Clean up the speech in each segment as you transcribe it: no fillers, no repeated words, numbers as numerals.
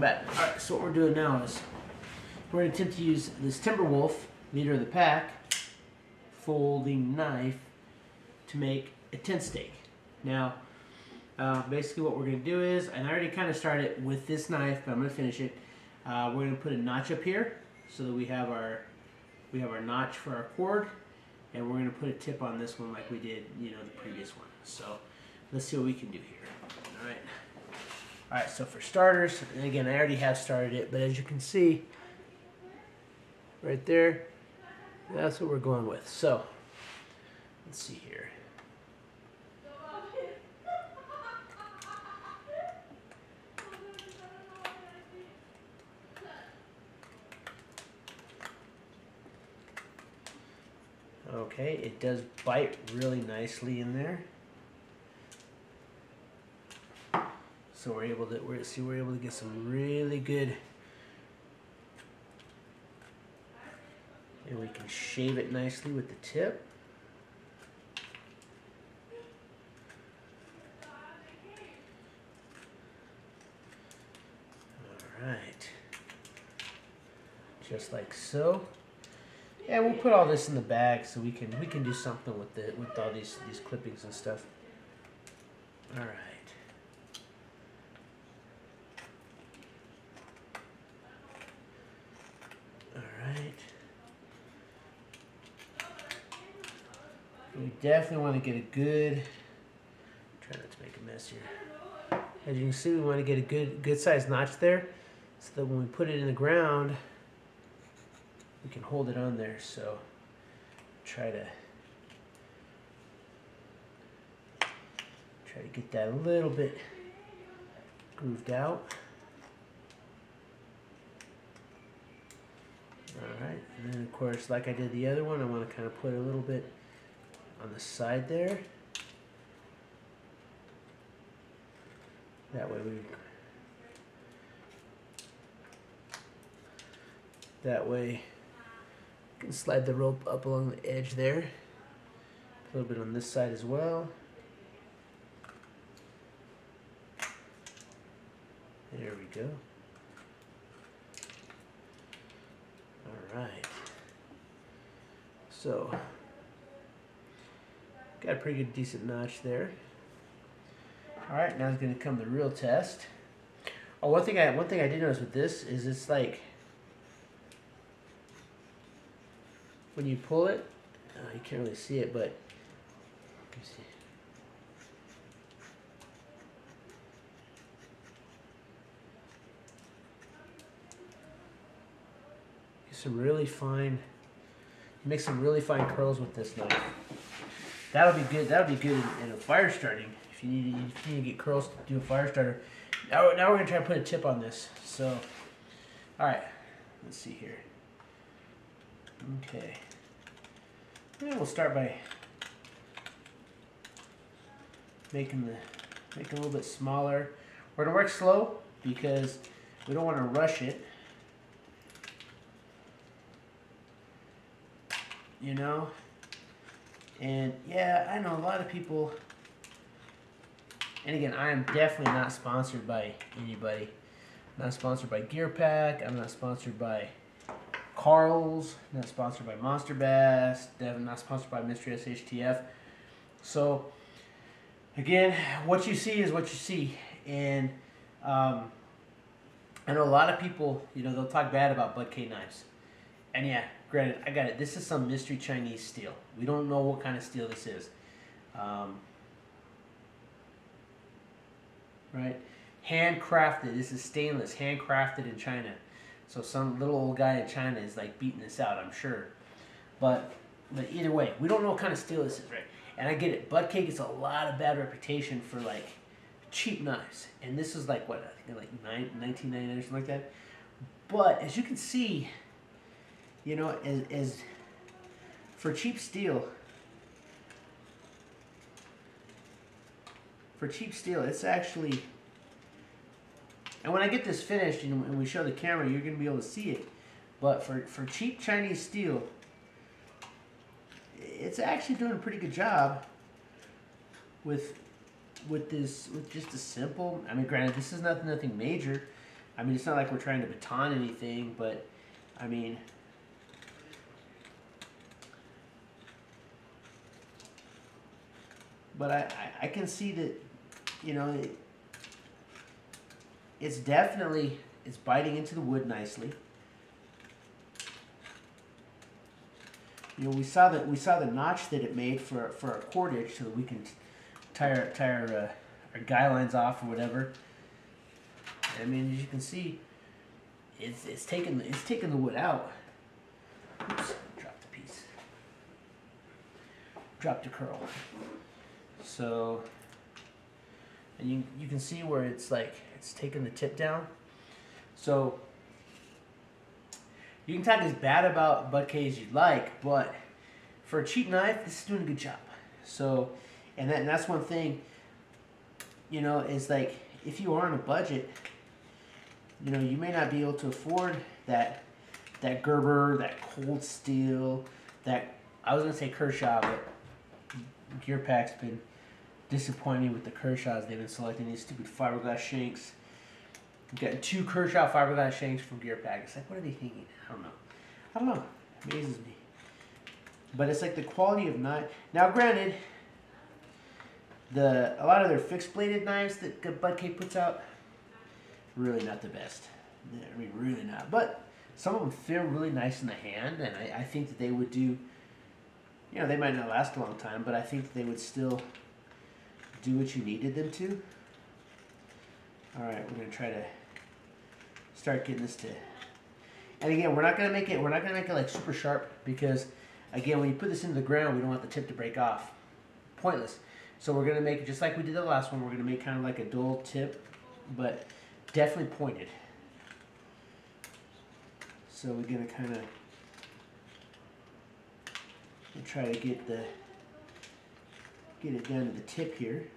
back. Alright, so what we're doing now is we're going to attempt to use this Timberwolf, leader of the pack, folding knife to make a tent stake. Now, basically what we're going to do is, and I already kind of started with this knife, but I'm going to finish it. We're going to put a notch up here so that we have our notch for our cord, and we're going to put a tip on this one like we did, the previous one. So let's see what we can do here. All right. All right, so for starters, and again, I already have started it, but as you can see, right there, that's what we're going with. So, let's see here. Okay, it does bite really nicely in there. So we're able to get some really good, and we can shave it nicely with the tip. All right, just like so. Yeah, we'll put all this in the bag so we can do something with all these clippings and stuff. All right. We definitely want to get a good, try not to make a mess here. As you can see, we want to get a good sized notch there so that when we put it in the ground, we can hold it on there. So try to get that a little bit grooved out. All right, and then of course, like I did the other one, I want to kind of put a little bit on the side there. That way we can slide the rope up along the edge there. A little bit on this side as well. There we go. All right. So got a pretty good decent notch there. All right, now it's going to come the real test. Oh, one thing I did notice with this is it's like when you pull it, you can't really see it, but let me see. Get some really fine. Make some really fine curls with this knife. That'll be good. That'll be good in a fire starting. If you need to get curls to do a fire starter. Now we're gonna try to put a tip on this. So, all right, let's see here. Okay, and we'll start by making it a little bit smaller. We're gonna work slow because we don't want to rush it. And yeah, I know a lot of people, and again, I am definitely not sponsored by anybody. I'm not sponsored by Gear Pack. I'm not sponsored by Carl's. I'm not sponsored by Monster Bass. I'm not sponsored by Mystery SHTF. So, again, what you see is what you see. And I know a lot of people, they'll talk bad about Bud K knives. And yeah, granted, I got it. This is some mystery Chinese steel. We don't know what kind of steel this is. Right? Handcrafted. This is stainless. Handcrafted in China. So some little old guy in China is like beating this out, I'm sure. But either way, we don't know what kind of steel this is, right? And I get it. Bud K gets a lot of bad reputation for like cheap knives. And this is like what? I think like $19.99 or something like that. But as you can see, as for cheap steel, it's actually, and when I get this finished and we show the camera, you're going to be able to see it. But for cheap Chinese steel, it's actually doing a pretty good job with just a simple, I mean, granted, this is nothing major, I mean, it's not like we're trying to baton anything, but I mean, but I can see that, you know, it's definitely, it's biting into the wood nicely. You know, we saw the notch that it made for our cordage, so that we can tie our guy lines off or whatever. I mean, as you can see, it's taking the wood out. Oops, dropped a piece. Dropped a curl. So, and you can see where it's like it's taking the tip down. So you can talk as bad about Butt K as you'd like, but for a cheap knife, this is doing a good job. So, and that's one thing. You know, is like if you are on a budget, you know, you may not be able to afford that Gerber, that Cold Steel, that, I was gonna say Kershaw, but Gearpack's been disappointing with the Kershaws. They've been selecting these stupid fiberglass shanks. We've gotten 2 Kershaw fiberglass shanks from Gearpack. It's like, what are they thinking? I don't know. It amazes me. But it's like the quality of knife. Now, granted, a lot of their fixed bladed knives that Butt K puts out, really not the best. I mean, really not. But some of them feel really nice in the hand, and I think that they would do, you know, they might not last a long time, but I think that they would still do what you needed them to. Alright, we're going to try to start getting this to, and again, we're not going to make it like super sharp, because again, when you put this into the ground, we don't want the tip to break off. Pointless. So we're going to make it just like we did the last one. We're going to make kind of like a dull tip, but definitely pointed. So we're going to kind of try to get it down to the tip here.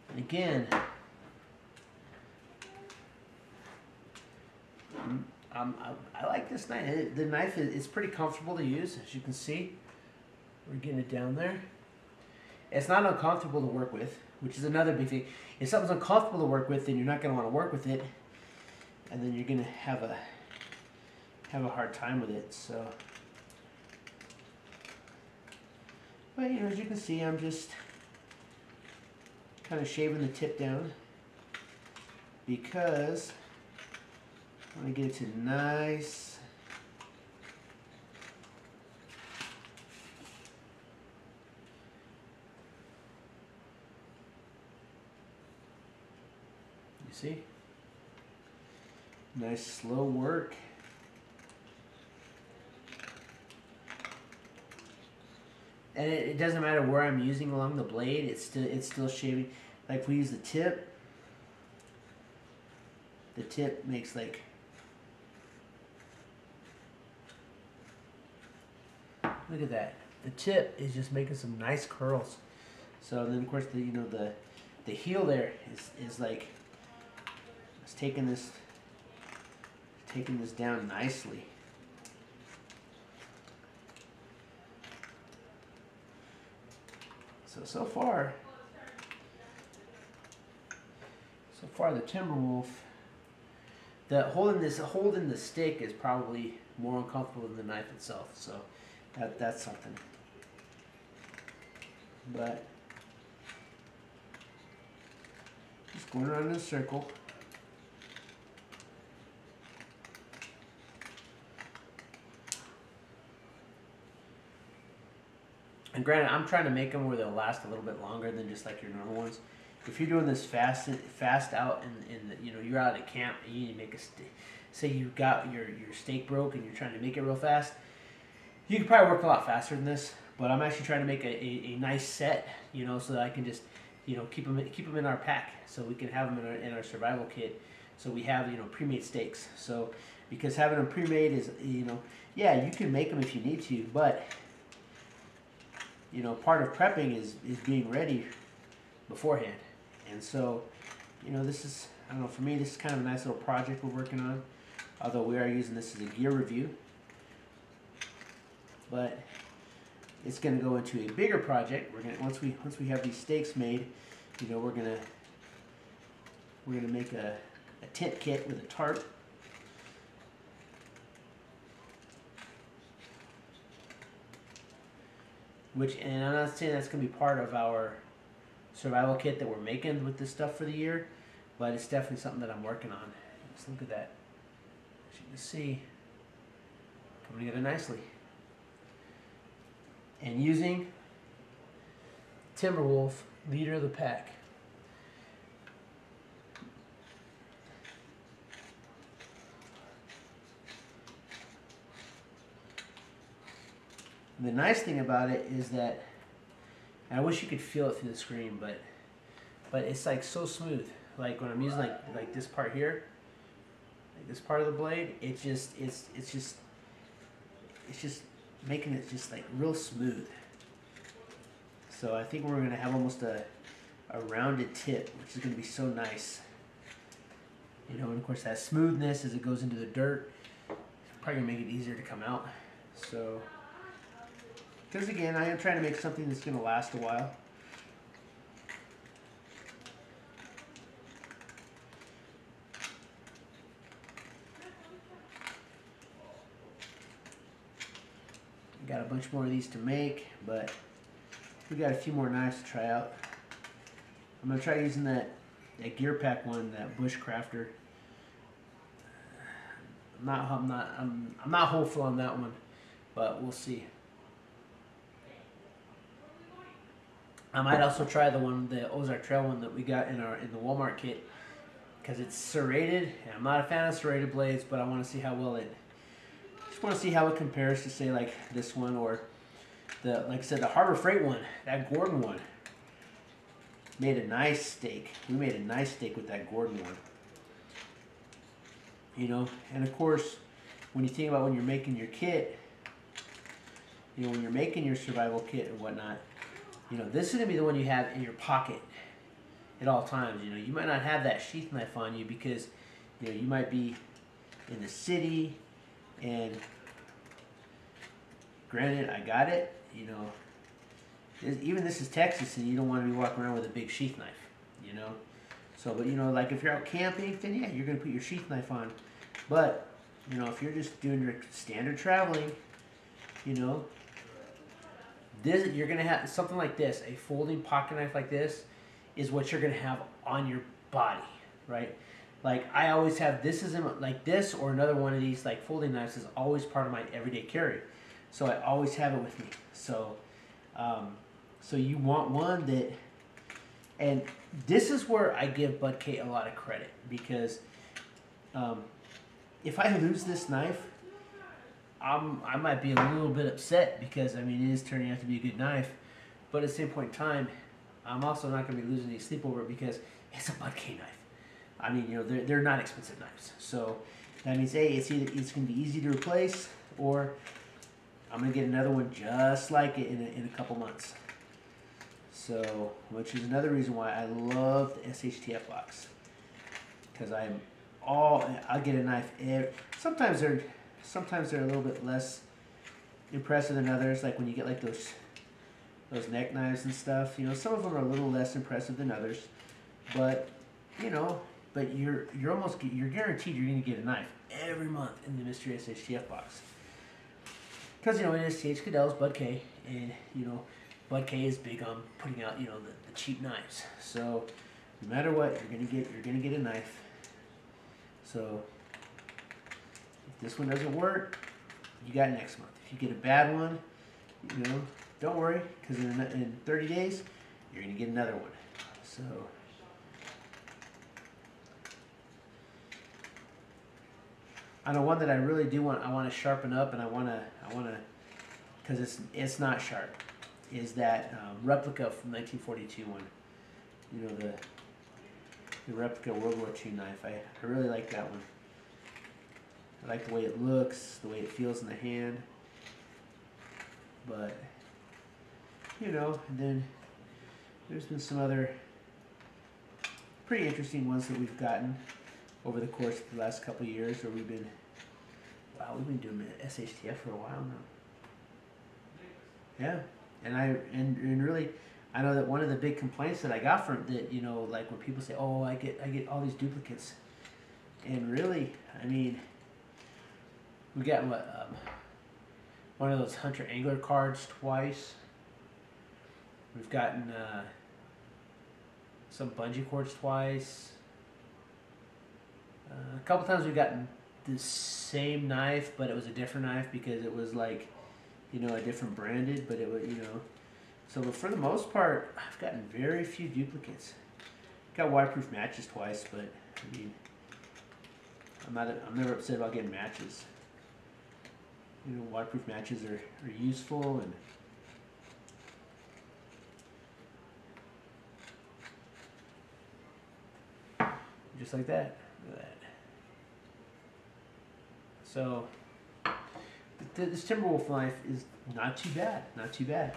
And again, I like this knife. The knife is pretty comfortable to use, as you can see. We're getting it down there. It's not uncomfortable to work with, which is another big thing. If something's uncomfortable to work with, then you're not going to want to work with it, and then you're going to have a hard time with it. So, but you know, as you can see, I'm just kind of shaving the tip down because I want to get it to nice. You see? Nice slow work. And it doesn't matter where I'm using along the blade, it's still shaving. Like if we use the tip makes like, look at that. The tip is just making some nice curls. So then of course the heel there is like, it's taking this down nicely. So far the Timberwolf, holding the stick is probably more uncomfortable than the knife itself. So that's something. But just going around in a circle. And granted, I'm trying to make them where they'll last a little bit longer than just like your normal ones. If you're doing this fast out, and you know you're out at camp and you need to make say you got your steak broke and you're trying to make it real fast, you could probably work a lot faster than this. But I'm actually trying to make a nice set, you know, so that I can just, you know, keep them in our pack, so we can have them in our survival kit. So we have, you know, pre-made steaks. So because having them pre-made is, you know, yeah, you can make them if you need to, but you know, part of prepping is being ready beforehand. And so, you know, this is, I don't know, for me, this is kind of a nice little project we're working on. although we are using this as a gear review. But it's going to go into a bigger project. We're going to, once we have these stakes made, you know, we're gonna make a tent kit with a tarp. Which, and I'm not saying that's going to be part of our survival kit that we're making with this stuff for the year, but it's definitely something that I'm working on. Let's look at that. As you can see, coming together nicely. And using Timberwolf, leader of the pack. The nice thing about it is that, and I wish you could feel it through the screen, but it's like so smooth. Like when I'm using like this part here, like this part of the blade, it's just making it just like real smooth. So I think we're gonna have almost a rounded tip, which is gonna be so nice. You know, and of course that smoothness as it goes into the dirt, probably gonna make it easier to come out. So. Because again, I am trying to make something that's going to last a while. Got a bunch more of these to make, but we got a few more knives to try out. I'm going to try using that gear pack one, that Bushcrafter. I'm not hopeful on that one, but we'll see. I might also try the one, the Ozark Trail one that we got in the Walmart kit, because it's serrated, and I'm not a fan of serrated blades, but I want to see how well just want to see how it compares to, say, like this one, or like I said, the Harbor Freight one, that Gordon one. Made a nice steak. We made a nice steak with that Gordon one. You know, and of course, when you think about when you're making your kit, you know, when you're making your survival kit and whatnot, you know, this is going to be the one you have in your pocket at all times. You know, you might not have that sheath knife on you because, you know, you might be in the city, and granted, I got it, you know, even this is Texas, and you don't want to be walking around with a big sheath knife, you know. So, but, you know, like if you're out camping, then yeah, you're going to put your sheath knife on. But, you know, if you're just doing your standard traveling, you know, you're going to have something like this, a folding pocket knife like this is what you're going to have on your body, right? Like I always have, this is like this, or another one of these like folding knives is always part of my everyday carry. So I always have it with me. So, so you want one that, and this is where I give Bud K a lot of credit, because if I lose this knife, I might be a little bit upset, because I mean it is turning out to be a good knife, but at the same point in time, I'm also not going to be losing any sleep over it because it's a Bud K knife. I mean, you know, they're not expensive knives, so that means it's going to be easy to replace, or I'm going to get another one just like it in a couple months. So, which is another reason why I love the SHTF box, because I'll get a knife. Sometimes they're a little bit less impressive than others. Like when you get like those neck knives and stuff, you know, some of them are a little less impressive than others. But you know, you're guaranteed you're going to get a knife every month in the Mystery SHTF box. Because you know it is T.H. Cadell's Bud K, and you know Bud K is big on putting out, you know, the cheap knives. So no matter what, you're gonna get a knife. So if this one doesn't work, you got next month. If you get a bad one, you know, don't worry, because in 30 days, you're gonna get another one. So I know one that I really do want. I want to sharpen up, and I want to, because it's not sharp. Is that replica from 1942 one? You know, the replica World War II knife. I really like that one. I like the way it looks, the way it feels in the hand. But you know, and then there's been some other pretty interesting ones that we've gotten over the course of the last couple of years, where we've been Wow, we've been doing SHTF for a while now. Yeah, and really, I know that one of the big complaints that I got from that, you know, like when people say, "Oh, I get all these duplicates," and really, I mean, we got one of those hunter angler cards twice. We've gotten some bungee cords twice. A couple times we've gotten the same knife, but it was a different knife because it was like, you know, a different branded, but it was, you know. So for the most part, I've gotten very few duplicates. Got waterproof matches twice, but I mean, I'm never upset about getting matches. You know, waterproof matches are useful, and just like that. Look at that. So this Timberwolf knife is not too bad. Not too bad.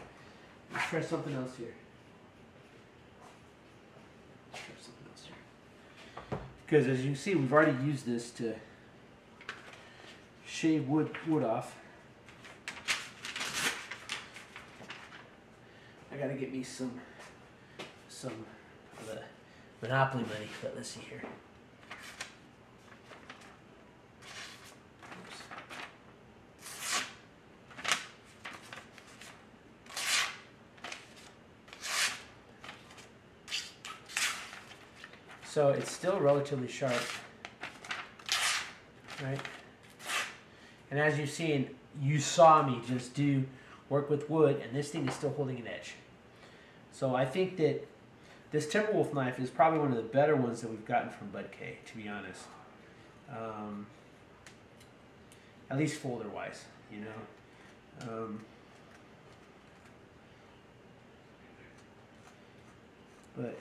Let's try something else here. Because as you can see, we've already used this to shave wood off. I gotta get me some of the Monopoly money, but let's see here. So it's still relatively sharp, right? And as you've seen, you saw me just work with wood, and this thing is still holding an edge. So I think that this Timberwolf knife is probably one of the better ones that we've gotten from Bud K, to be honest. At least folder-wise, you know. But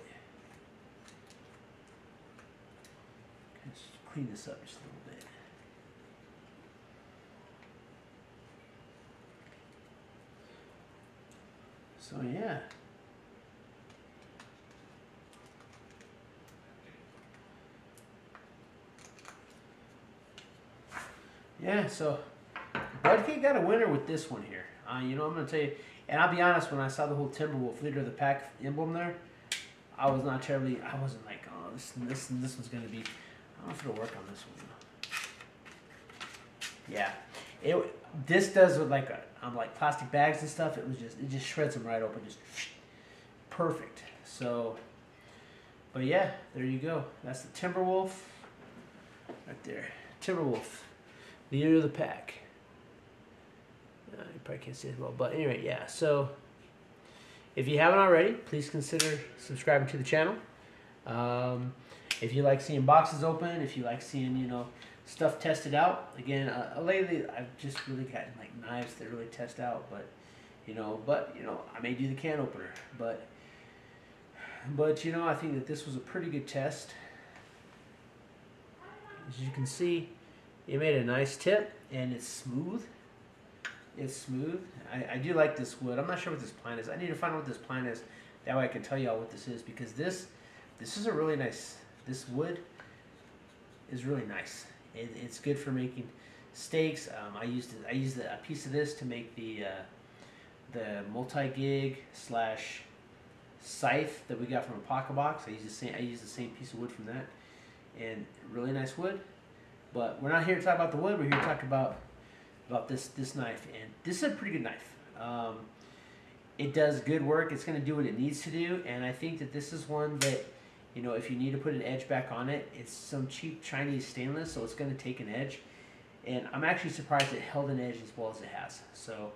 let's clean this up just a little bit. So yeah. Yeah, so Bud K got a winner with this one here. You know, I'm going to tell you, and I'll be honest, when I saw the whole Timberwolf leader of the pack emblem there, I wasn't like, oh, this one's going to be, I don't know if it'll work on this one though. Yeah, this does with like plastic bags and stuff. It just shreds them right open, just perfect. So, but yeah, there you go. That's the Timberwolf right there. Timberwolf, leader of the pack. You probably can't see it well, but anyway, yeah. So, if you haven't already, please consider subscribing to the channel. If you like seeing boxes open, if you like seeing, you know, stuff tested out. Again, lately I've just really gotten like knives that really test out, but you know, I may do the can opener, but you know, I think that this was a pretty good test. As you can see, it made a nice tip, and it's smooth. It's smooth. I do like this wood. I'm not sure what this plant is. I need to find out what this plant is. That way I can tell y'all what this is, because this is a really nice. This wood is really nice. It's good for making steaks. I used a piece of this to make the multi-gig / scythe that we got from a pocket box. I used the same piece of wood from that, and really nice wood. But we're not here to talk about the wood. We're here to talk about this knife, and this is a pretty good knife. It does good work. It's going to do what it needs to do, and I think that this is one that, you know, if you need to put an edge back on it, it's some cheap Chinese stainless, so it's going to take an edge. And I'm actually surprised it held an edge as well as it has. So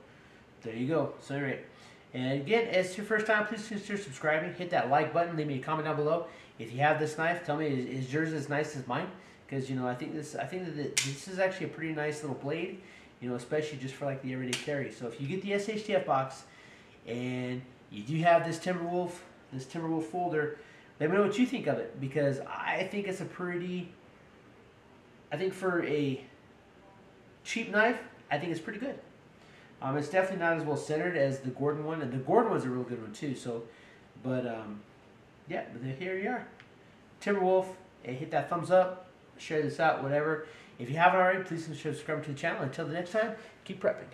there you go. So anyway, and again, if it's your first time, please consider subscribing. Hit that like button. Leave me a comment down below. If you have this knife, tell me, is yours as nice as mine? Because, you know, I think that this is actually a pretty nice little blade. You know, especially just for like the everyday carry. So if you get the SHTF box and you do have this Timberwolf folder, let me know what you think of it, because I think it's I think for a cheap knife, I think it's pretty good. It's definitely not as well centered as the Gordon one, and the Gordon one's a real good one too. So, but yeah, but here you are, Timberwolf. Hey, hit that thumbs up, share this out, whatever. If you haven't already, please subscribe to the channel. Until the next time, keep prepping.